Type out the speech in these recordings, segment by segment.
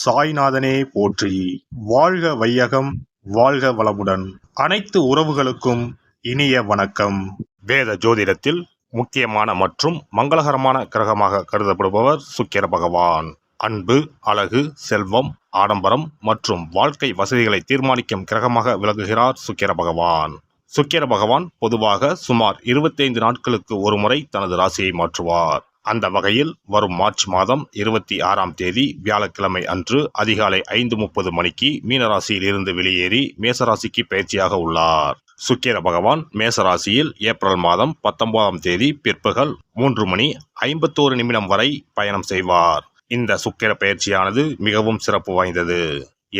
சாய்நாதனே போற்றி. வாழ்க வையகம், வாழ்க வளமுடன். அனைத்து உறவுகளுக்கும் இனிய வணக்கம். வேத ஜோதிடத்தில் முக்கியமான மற்றும் மங்களகரமான கிரகமாக கருதப்படுபவர் சுக்கிர பகவான். அன்பு, அழகு, செல்வம், ஆடம்பரம் மற்றும் வாழ்க்கை வசதிகளை தீர்மானிக்கும் கிரகமாக விளங்குகிறார் சுக்கிர பகவான். சுக்கிர பகவான் பொதுவாக சுமார் 25 நாட்களுக்கு ஒருமுறை தனது ராசியை மாற்றுவார். அந்த வகையில் வரும் மார்ச் மாதம் 26ஆம் தேதி வியாழக்கிழமை அன்று அதிகாலை 5:30 மணிக்கு மீனராசியில் இருந்து வெளியேறி மேசராசிக்கு பயிற்சியாக உள்ளார். சுக்கிர பகவான் மேசராசியில் ஏப்ரல் மாதம் 19ஆம் தேதி பிற்பகல் 3:51 வரை பயணம் செய்வார். இந்த சுக்கிர பயிற்சியானது மிகவும் சிறப்பு வாய்ந்தது.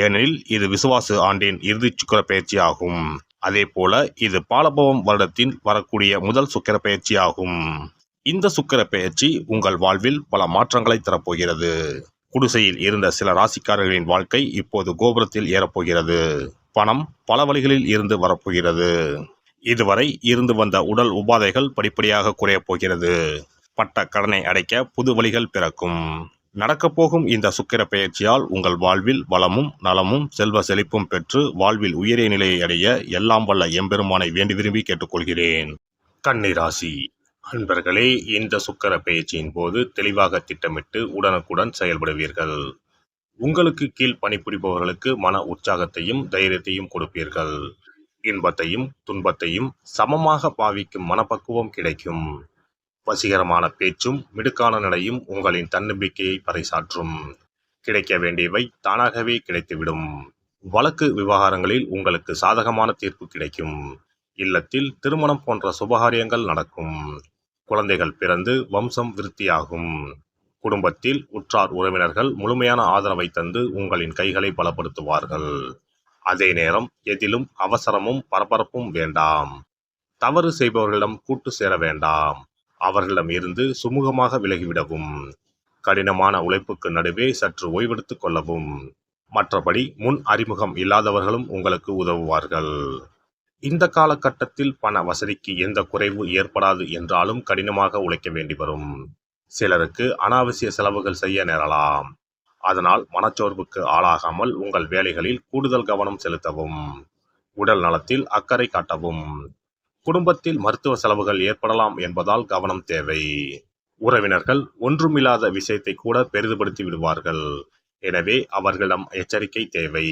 ஏனெனில் இது விசுவாச ஆண்டின் இறுதி சுக்கிர பயிற்சியாகும். அதே போல இது பாலபவம் வருடத்தின் வரக்கூடிய முதல் சுக்கிர பயிற்சியாகும். இந்த சுக்கிர பெயர்ச்சி உங்கள் வாழ்வில் பல மாற்றங்களை தரப்போகிறது. குடிசையில் இருந்த சில ராசிக்காரர்களின் வாழ்க்கை இப்போது கோபுரத்தில் ஏறப்போகிறது. பணம் பல வழிகளில் இருந்து வரப்போகிறது. இதுவரை இருந்து வந்த உடல் உபாதைகள் படிப்படியாக குறையப் போகிறது. பட்ட கடனை அடைக்க புது வழிகள் பிறக்கும். நடக்கப்போகும் இந்த சுக்கிர பெயர்ச்சியால் உங்கள் வாழ்வில் வளமும் நலமும் செல்வ செழிப்பும் பெற்று வாழ்வில் உயரிய நிலையை அடைய எல்லாம் வல்ல எம்பெருமானை வேண்டி விரும்பி கேட்டுக்கொள்கிறேன். கன்னி ராசி அன்பர்களே, இந்த சுக்கிர பெயர்ச்சியின் போது தெளிவாக திட்டமிட்டு உடனுக்குடன் செயல்படுவீர்கள். உங்களுக்கு கீழ் பணிபுரிபவர்களுக்கு மன உற்சாகத்தையும் தைரியத்தையும் கொடுப்பீர்கள். இன்பத்தையும் துன்பத்தையும் சமமாக பாவிக்கும் மனப்பக்குவம் கிடைக்கும். வசீகரமான பேச்சும் மிடுக்கான நிலையும் உங்களின் தன்னம்பிக்கையை பறைசாற்றும். கிடைக்க வேண்டியவை தானாகவே கிடைத்துவிடும். வழக்கு விவகாரங்களில் உங்களுக்கு சாதகமான தீர்ப்பு கிடைக்கும். இல்லத்தில் திருமணம் போன்ற சுபகாரியங்கள் நடக்கும். குழந்தைகள் பிறந்து வம்சம் விருத்தியாகும். குடும்பத்தில் உற்றார் உறவினர்கள் முழுமையான ஆதரவை தந்து உங்களின் கைகளை பலப்படுத்துவார்கள். அதே நேரம் எதிலும் அவசரமும் பரபரப்பும் வேண்டாம். தவறு செய்பவர்களிடம் கூட்டு சேர வேண்டாம். அவர்களிடம் இருந்து சுமூகமாக விலகிவிடவும். கடினமான உழைப்புக்கு நடுவே சற்று ஓய்வெடுத்துக் கொள்ளவும். மற்றபடி முன் அறிமுகம் இல்லாதவர்களும் உங்களுக்கு உதவுவார்கள். இந்த காலகட்டத்தில் பண வசதிக்கு எந்த குறைவு ஏற்படாது என்றாலும் கடினமாக உழைக்க வேண்டி வரும். சிலருக்கு அனாவசிய செலவுகள் செய்ய நேரலாம். அதனால் மனச்சோர்வுக்கு ஆளாகாமல் உங்கள் வேலைகளில் கூடுதல் கவனம் செலுத்தவும். உடல் நலத்தில் அக்கறை காட்டவும். குடும்பத்தில் மருத்துவ செலவுகள் ஏற்படலாம் என்பதால் கவனம் தேவை. உறவினர்கள் ஒன்றுமில்லாத விஷயத்தை கூட பெரிதுபடுத்தி விடுவார்கள். எனவே அவர்களிடம் எச்சரிக்கை தேவை.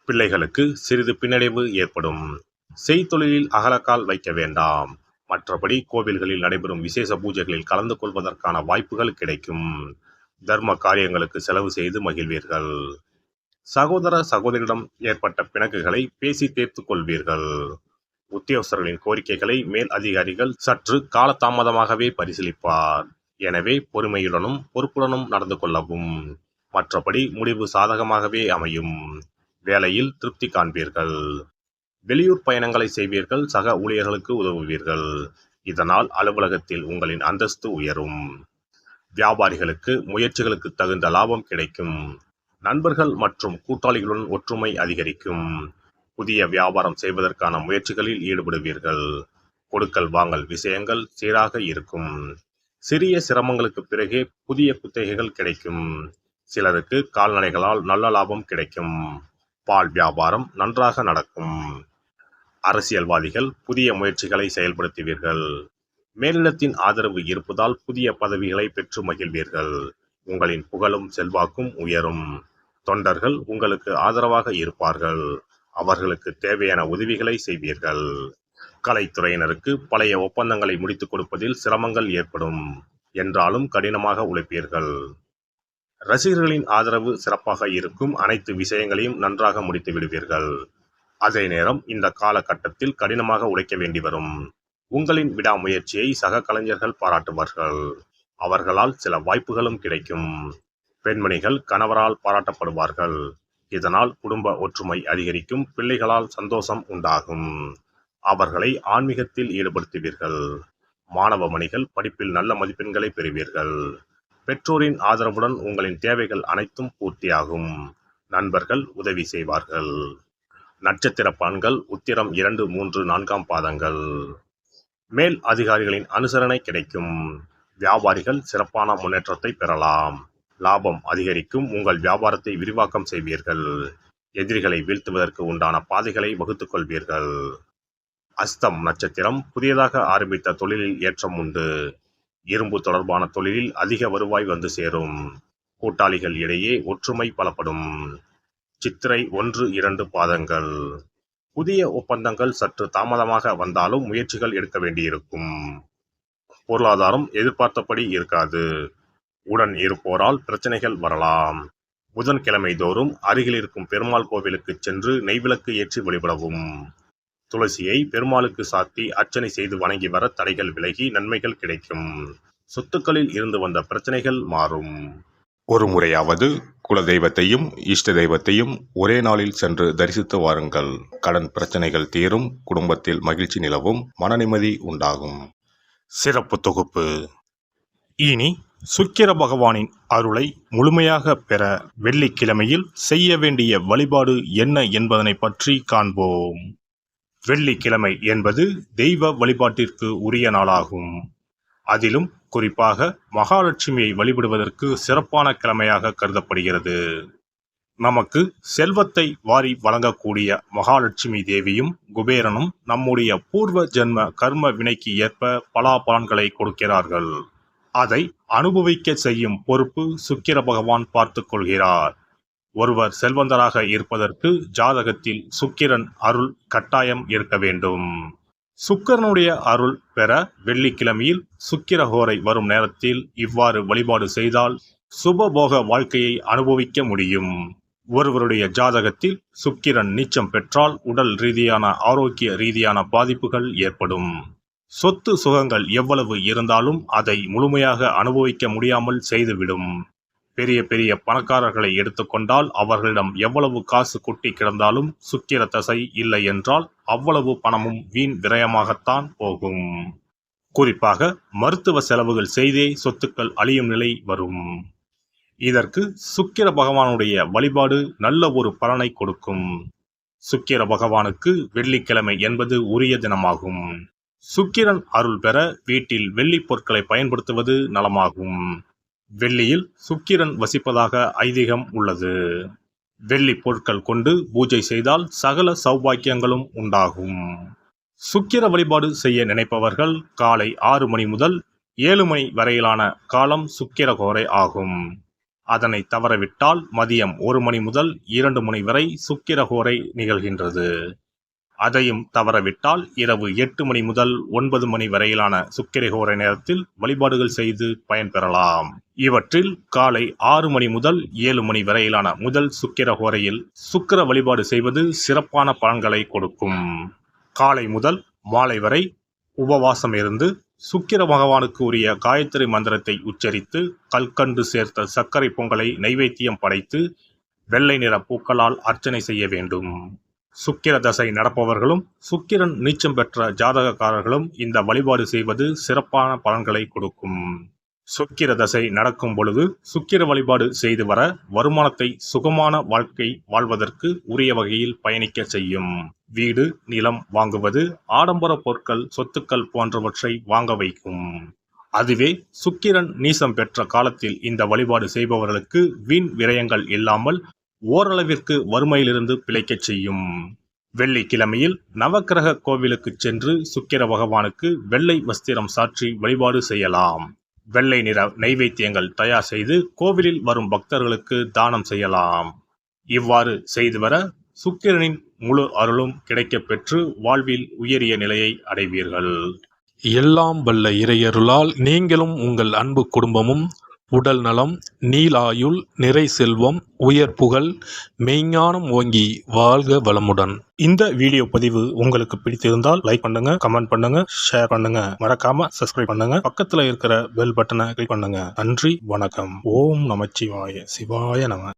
பிள்ளைகளுக்கு சிறிது பின்னடைவு ஏற்படும். செய்தொழிலில் அகலக்கால் வைக்க வேண்டாம். மற்றபடி கோவில்களில் நடைபெறும் விசேஷ பூஜைகளில் கலந்து கொள்வதற்கான வாய்ப்புகள் கிடைக்கும். தர்ம காரியங்களுக்கு செலவு செய்து மகிழ்வீர்கள். சகோதர சகோதரிடம் ஏற்பட்ட பிணக்குகளை பேசி தீர்த்து கொள்வீர்கள். உத்தியோகஸ்தர்களின் கோரிக்கைகளை மேல் அதிகாரிகள் சற்று காலதாமதமாகவே பரிசீலிப்பார். எனவே பொறுமையுடனும் பொறுப்புடனும் நடந்து கொள்ளவும். மற்றபடி முடிவு சாதகமாகவே அமையும். வேலையில் திருப்தி காண்பீர்கள். வெளியூர் பயணங்களை செய்வீர்கள். சக ஊழியர்களுக்கு உதவுவீர்கள். இதனால் அலுவலகத்தில் உங்களின் அந்தஸ்து உயரும். வியாபாரிகளுக்கு முயற்சிகளுக்கு தகுந்த லாபம் கிடைக்கும். நண்பர்கள் மற்றும் கூட்டாளிகளுடன் ஒற்றுமை அதிகரிக்கும். புதிய வியாபாரம் செய்வதற்கான முயற்சிகளில் ஈடுபடுவீர்கள். கொடுக்கல் வாங்கல் விஷயங்கள் சீராக இருக்கும். சிறிய சிரமங்களுக்கு பிறகே புதிய குத்தகைகள் கிடைக்கும். சிலருக்கு கால்நடைகளால் நல்ல லாபம் கிடைக்கும். பால் வியாபாரம் நன்றாக நடக்கும். அரசியல்வாதிகள் புதிய முயற்சிகளை செயல்படுத்துவீர்கள். மேலிடத்தின் ஆதரவு இருப்பதால் புதிய பதவிகளை பெற்று மகிழ்வீர்கள். உங்களின் புகழும் செல்வாக்கும் உயரும். தொண்டர்கள் உங்களுக்கு ஆதரவாக இருப்பார்கள். அவர்களுக்கு தேவையான உதவிகளை செய்வீர்கள். கலைத்துறையினருக்கு பழைய ஒப்பந்தங்களை முடித்துக் கொடுப்பதில் சிரமங்கள் ஏற்படும். என்றாலும் கடினமாக உழைப்பீர்கள். ரசிகர்களின் ஆதரவு சிறப்பாக இருக்கும். அனைத்து விஷயங்களையும் நன்றாக முடித்து விடுவீர்கள். அதே நேரம் இந்த காலகட்டத்தில் கடினமாக உழைக்க வேண்டி வரும். உங்களின் விடாமுயற்சியை சக கலைஞர்கள் பாராட்டுவார்கள். அவர்களால் சில வாய்ப்புகளும் கிடைக்கும். பெண்மணிகள் கணவரால் பாராட்டப்படுவார்கள். இதனால் குடும்ப ஒற்றுமை அதிகரிக்கும். பிள்ளைகளால் சந்தோஷம் உண்டாகும். அவர்களை ஆன்மீகத்தில் ஈடுபடுத்துவீர்கள். மாணவ மணிகள் படிப்பில் நல்ல மதிப்பெண்களை பெறுவீர்கள். பெற்றோரின் ஆதரவுடன் உங்களின் தேவைகள் அனைத்தும் பூர்த்தியாகும். நண்பர்கள் உதவி செய்வார்கள். நட்சத்திர பலன்கள் உத்திரம் 2, 3, 4ஆம் பாதங்கள். மேல் அதிகாரிகளின் அனுசரணை கிடைக்கும். வியாபாரிகள் சிறப்பான முன்னேற்றத்தை பெறலாம். லாபம் அதிகரிக்கும். உங்கள் வியாபாரத்தை விரிவாக்கம் செய்வீர்கள். எதிரிகளை வீழ்த்துவதற்கு உண்டான பாதைகளை வகுத்துக் கொள்வீர்கள். அஸ்தம் நட்சத்திரம். புதியதாக ஆரம்பித்த தொழிலில் ஏற்றம் உண்டு. இரும்பு தொடர்பான தொழிலில் அதிக வருவாய் வந்து சேரும். கூட்டாளிகள் இடையே ஒற்றுமை பலப்படும். சித்திரை 1-2 பாதங்கள். புதிய ஒப்பந்தங்கள் சற்று தாமதமாக வந்தாலும் முயற்சிகள் எடுக்க வேண்டியிருக்கும். பொருளாதாரம் எதிர்பார்த்தபடி இருக்காது. உடன் இருப்போரால் பிரச்சனைகள் வரலாம். புதன்கிழமை தோறும் அருகில் இருக்கும் பெருமாள் கோவிலுக்கு சென்று நெய்விளக்கு ஏற்றி வழிபடவும். துளசியை பெருமாளுக்கு சாத்தி அர்ச்சனை செய்து வணங்கி வர தடைகள் விலகி நன்மைகள் கிடைக்கும். சொத்துக்களில் இருந்து வந்த பிரச்சனைகள் மாறும். ஒரு முறையாவது குல தெய்வத்தையும் இஷ்ட தெய்வத்தையும் ஒரே நாளில் சென்று தரிசித்து வாருங்கள். கடன் பிரச்சனைகள் தீரும். குடும்பத்தில் மகிழ்ச்சி நிலவும். மன நிம்மதி உண்டாகும். சிறப்பு தொகுப்பு. இனி சுக்கிர பகவானின் அருளை முழுமையாக பெற வெள்ளிக்கிழமையில் செய்ய வேண்டிய வழிபாடு என்ன என்பதனை பற்றி காண்போம். வெள்ளிக்கிழமை என்பது தெய்வ வழிபாட்டிற்கு உரிய நாளாகும். அதிலும் குறிப்பாக மகாலட்சுமியை வழிபடுவதற்கு சிறப்பான கிழமையாக கருதப்படுகிறது. நமக்கு செல்வத்தை வாரி வழங்கக்கூடிய மகாலட்சுமி தேவியும் குபேரனும் நம்முடைய பூர்வ ஜென்ம கர்ம வினைக்கு ஏற்ப பலாபலன்களை கொடுக்கிறார்கள். அதை அனுபவிக்க செய்யும் பொறுப்பு சுக்கிர பகவான் பார்த்து கொள்கிறார். ஒருவர் செல்வந்தராக இருப்பதற்கு ஜாதகத்தில் சுக்கிரன் அருள் கட்டாயம் இருக்க வேண்டும். சுக்கிரனுடைய அருள் பெற வெள்ளிக்கிழமையில் சுக்கிரஹோரை வரும் நேரத்தில் இவ்வாறு வழிபாடு செய்தால் சுபபோக வாழ்க்கையை அனுபவிக்க முடியும். ஒருவருடைய ஜாதகத்தில் சுக்கிரன் நீச்சம் பெற்றால் உடல் ரீதியான ஆரோக்கிய ரீதியான பாதிப்புகள் ஏற்படும். சொத்து சுகங்கள் எவ்வளவு இருந்தாலும் அதை முழுமையாக அனுபவிக்க முடியாமல் செய்துவிடும். பெரிய பெரிய பணக்காரர்களை எடுத்துக்கொண்டால் அவர்களிடம் எவ்வளவு காசு கொட்டி கிடந்தாலும் சுக்கிர தசை இல்லை என்றால் அவ்வளவு பணமும் வீண் விரயமாகத்தான் போகும். குறிப்பாக மருத்துவ செலவுகள் செய்தே சொத்துக்கள் அழியும் நிலை வரும். இதற்கு சுக்கிர பகவானுடைய வழிபாடு நல்ல ஒரு பலனை கொடுக்கும். சுக்கிர பகவானுக்கு வெள்ளிக்கிழமை என்பது உரிய தினமாகும். சுக்கிரன் அருள் பெற வீட்டில் வெள்ளி பொருட்களை பயன்படுத்துவது நலமாகும். வெள்ளியில் சுக்கிரன் வசிப்பதாக ஐதீகம் உள்ளது. வெள்ளி பொருட்கள் கொண்டு பூஜை செய்தால் சகல சௌபாக்கியங்களும் உண்டாகும். சுக்கிர வழிபாடு செய்ய நினைப்பவர்கள் காலை 6 மணி முதல் 7 மணி வரையிலான காலம் சுக்கிரஹோரை ஆகும். அதனை தவறவிட்டால் மதியம் 1 மணி முதல் 2 மணி வரை சுக்கிரஹோரை நிகழ்கின்றது. அதையும் தவறவிட்டால் இரவு 8 மணி முதல் 9 மணி வரையிலான சுக்கிரஹோரை நேரத்தில் வழிபாடுகள் செய்து பயன்பெறலாம். இவற்றில் காலை 6 மணி முதல் 7 மணி வரையிலான முதல் சுக்கிரஹோரையில் சுக்கிர வழிபாடு செய்வது சிறப்பான பலன்களை கொடுக்கும். காலை முதல் மாலை வரை உபவாசம் இருந்து சுக்கிர பகவானுக்கு உரிய காயத்ரி மந்திரத்தை உச்சரித்து கல்கண்டு சேர்த்த சர்க்கரை பொங்கலை நைவேத்தியம் படைத்து வெள்ளை நிற பூக்களால் அர்ச்சனை செய்ய வேண்டும். சுக்கிர தசை நடப்பவர்களும் சுக்கிரன் நீச்சம் பெற்ற ஜாதகக்காரர்களும் இந்த வழிபாடு செய்வது சிறப்பான பலன்களை கொடுக்கும். சுக்கிர தசை நடக்கும் பொழுது சுக்கிர வழிபாடு செய்து வர வருமானத்தை சுகமான வாழ்க்கை வாழ்வதற்கு உரிய வகையில் பயணிக்க செய்யும். வீடு நிலம் வாங்குவது, ஆடம்பர பொருட்கள் சொத்துக்கள் போன்றவற்றை வாங்க வைக்கும். அதுவே சுக்கிரன் நீசம் பெற்ற காலத்தில் இந்த வழிபாடு செய்பவர்களுக்கு வீண் விரயங்கள் இல்லாமல் ஓரளவிற்கு வறுமையிலிருந்து பிழைக்கச் செய்யும். வெள்ளிக்கிழமையில் நவக்கிரக கோவிலுக்கு சென்று சுக்கிர பகவானுக்கு வெள்ளை வஸ்திரம் சாற்றி வழிபாடு செய்யலாம். வெள்ளை நிற நைவேத்தியங்கள் தயார் செய்து கோவிலில் வரும் பக்தர்களுக்கு தானம் செய்யலாம். இவ்வாறு செய்து வர சுக்கிரனின் முழு அருளும் கிடைக்கப் பெற்று வாழ்வில் உயரிய நிலையை அடைவீர்கள். எல்லாம் வல்ல இறையருளால் நீங்களும் உங்கள் அன்பு குடும்பமும் உடல் நலம், நீலாயுள், நிறை செல்வம், உயர் புகழ், மெய்ஞானம் ஓங்கி வாழ்க வளமுடன். இந்த வீடியோ பதிவு உங்களுக்கு பிடித்திருந்தால் லைக் பண்ணுங்க, கமெண்ட் பண்ணுங்க, ஷேர் பண்ணுங்க, மறக்காம சப்ஸ்கிரைப் பண்ணுங்க, பக்கத்துல இருக்கிற பெல் பட்டனை கிளிக் பண்ணுங்க. நன்றி, வணக்கம். ஓம் நமச்சிவாய. சிவாய நம.